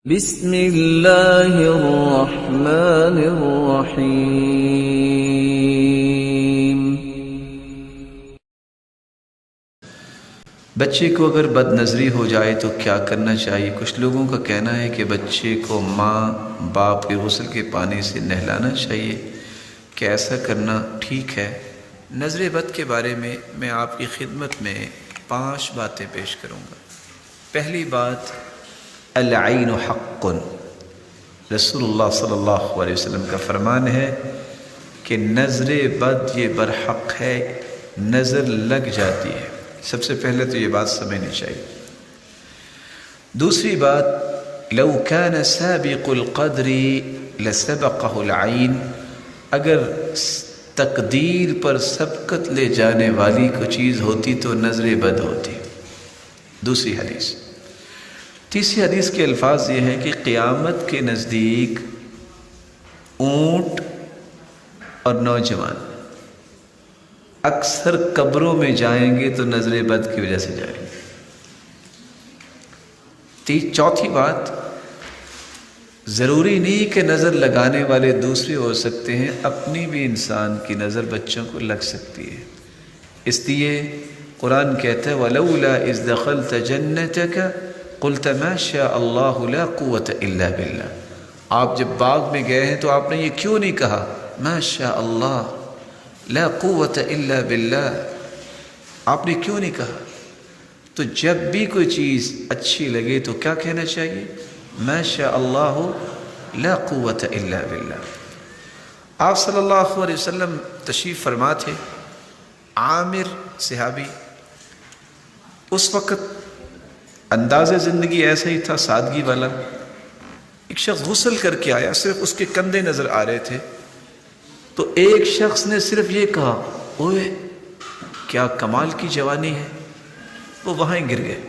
بسم اللہ الرحمن الرحیم۔ بچے کو اگر بد نظری ہو جائے تو کیا کرنا چاہیے؟ کچھ لوگوں کا کہنا ہے کہ بچے کو ماں باپ کے غسل کے پانی سے نہلانا چاہیے، کہ ایسا کرنا ٹھیک ہے؟ نظر بد کے بارے میں آپ کی خدمت میں 5 باتیں پیش کروں گا۔ پہلی بات، العین حق، رسول اللہ صلی اللہ علیہ وسلم کا فرمان ہے کہ نظر بد یہ برحق ہے، نظر لگ جاتی ہے۔ سب سے پہلے تو یہ بات سمجھنی چاہیے۔ دوسری بات، لو كان سابق القدر لسبقه العین، اگر تقدیر پر سبقت لے جانے والی کوئی چیز ہوتی تو نظر بد ہوتی۔ دوسری حدیث۔ تیسری حدیث کے الفاظ یہ ہیں کہ قیامت کے نزدیک اونٹ اور نوجوان اکثر قبروں میں جائیں گے تو نظر بد کی وجہ سے جائیں گے۔ چوتھی بات، ضروری نہیں کہ نظر لگانے والے دوسرے ہو سکتے ہیں، اپنی بھی انسان کی نظر بچوں کو لگ سکتی ہے۔ اس لیے قرآن کہتا ہے وَلَوْلَا إِذْ دَخَلْتَ جَنَّتَكَ قُلْتَ مَا شَاءَ اللَّهُ لَا قُوَّةَ إِلَّا بِاللَّهِ۔ آپ جب باغ میں گئے ہیں تو آپ نے یہ کیوں نہیں کہا مَا شَاءَ اللَّهُ لا قوت الا باللہ؟ آپ نے کیوں نہیں کہا؟ تو جب بھی کوئی چیز اچھی لگے تو کیا کہنا چاہیے؟ ما شاء اللہ لا قوت الا باللہ۔ آپ صلی اللہ علیہ وسلم تشریف فرما تھے، عامر صحابی، اس وقت انداز زندگی ایسا ہی تھا، سادگی والا۔ ایک شخص غسل کر کے آیا، صرف اس کے کندھے نظر آ رہے تھے، تو ایک شخص نے صرف یہ کہا اوئے کیا کمال کی جوانی ہے، وہ وہاں گر گئے۔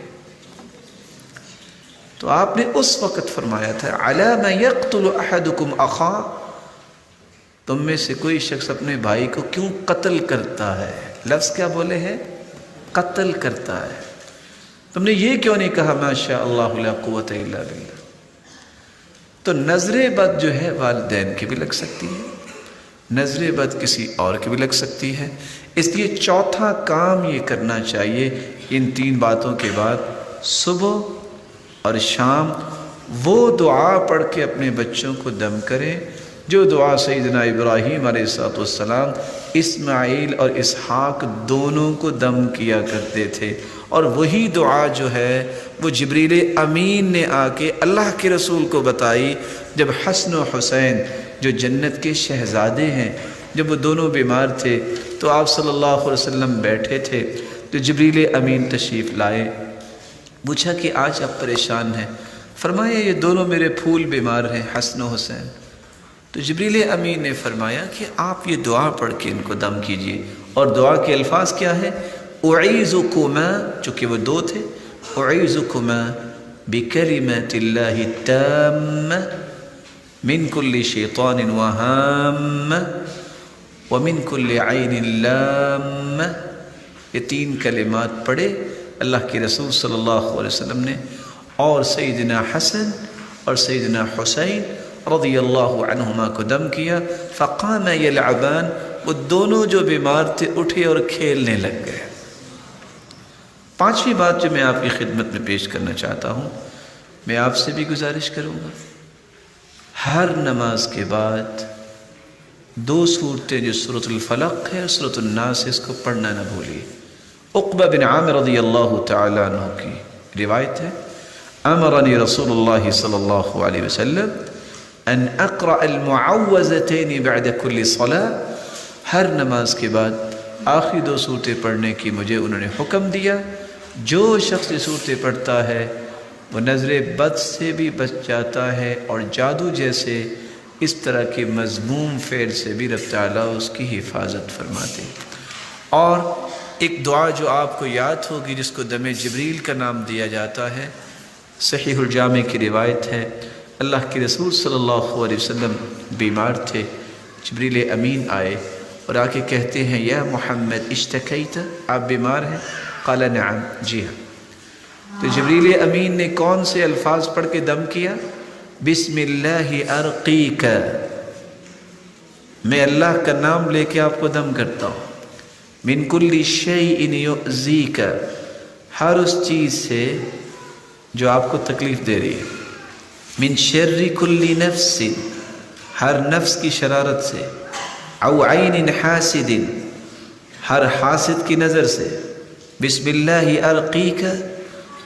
تو آپ نے اس وقت فرمایا تھا علی ما یقتل احدکم اخاہ، تم میں سے کوئی شخص اپنے بھائی کو کیوں قتل کرتا ہے؟ لفظ کیا بولے ہیں؟ قتل کرتا ہے۔ تم نے یہ کیوں نہیں کہا ما شاء اللہ لا قوت الا باللہ؟ تو نظر بد جو ہے والدین کی بھی لگ سکتی ہے، نظر بد کسی اور کی بھی لگ سکتی ہے۔ اس لیے چوتھا کام یہ کرنا چاہیے، ان 3 باتوں کے بعد صبح اور شام وہ دعا پڑھ کے اپنے بچوں کو دم کریں جو دعا سیدنا ابراہیم علیہ السلام اسماعیل اور اسحاق دونوں کو دم کیا کرتے تھے، اور وہی دعا جو ہے وہ جبریل امین نے آ کے اللہ کے رسول کو بتائی جب حسن و حسین جو جنت کے شہزادے ہیں، جب وہ دونوں بیمار تھے تو آپ صلی اللہ علیہ وسلم بیٹھے تھے تو جبریل امین تشریف لائے، پوچھا کہ آج آپ پریشان ہیں؟ فرمایا یہ دونوں میرے پھول بیمار ہیں، حسن و حسین۔ تو جبریل امین نے فرمایا کہ آپ یہ دعا پڑھ کے ان کو دم کیجئے، اور دعا کے الفاظ کیا ہے؟ اعیذکما، چونکہ وہ 2 تھے، اعیذکما بکلمات اللہ التامہ من کل شیطان وہام ومن کل عین لام۔ یہ 3 کلمات پڑھے اللہ کے رسول صلی اللہ علیہ وسلم نے، اور سیدنا حسن اور سیدنا حسین رضی اللہ عنہما کو دم کیا، فقام یلعبان، وہ دونوں جو بیمار تھے اٹھے اور کھیلنے لگ گئے۔ 5ویں بات جو میں آپ کی خدمت میں پیش کرنا چاہتا ہوں، میں آپ سے بھی گزارش کروں گا، ہر نماز کے بعد 2 سورتیں جو سورۃ الفلق ہے اور سورۃ الناس ہے، اس کو پڑھنا نہ بھولیے۔ عقبہ بن عامر رضی اللہ تعالیٰ عنہ کی روایت ہے، امرنی رسول اللہ صلی اللہ علیہ وسلم ان اقرأ المعوذتین بعد کل صلاة، ہر نماز کے بعد آخری 2 صورتیں پڑھنے کی مجھے انہوں نے حکم دیا۔ جو شخص یہ صورتیں پڑھتا ہے وہ نظر بد سے بھی بچ جاتا ہے، اور جادو جیسے اس طرح کے مذموم فعل سے بھی رب تعالیٰ اس کی حفاظت فرماتے ہیں۔ اور ایک دعا جو آپ کو یاد ہوگی جس کو دم جبریل کا نام دیا جاتا ہے، صحیح الجامع کی روایت ہے، اللہ کے رسول صلی اللہ علیہ وسلم بیمار تھے، جبریل امین آئے اور آ کے کہتے ہیں یا محمد اشتکیت، آپ بیمار ہیں؟ قال نعم، جی ہاں۔ تو جبریل امین نے کون سے الفاظ پڑھ کے دم کیا؟ بسم اللہ ارقیک، میں اللہ کا نام لے کے آپ کو دم کرتا ہوں، من کل شیء یؤذیک، ہر اس چیز سے جو آپ کو تکلیف دے رہی ہے، من شر کل نفس، ہر نفس کی شرارت سے، او عین حاسد، ہر حاسد کی نظر سے، بسم اللہ ارقیک،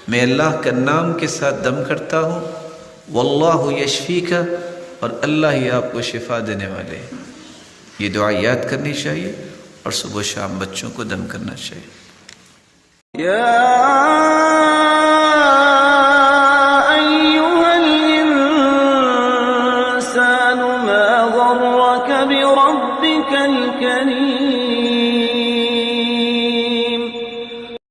میں اللہ کا نام کے ساتھ دم کرتا ہوں، واللہ یشفیک، اور اللہ ہی آپ کو شفا دینے والے ہیں۔ یہ دعا یاد کرنی چاہیے اور صبح و شام بچوں کو دم کرنا چاہیے۔ یا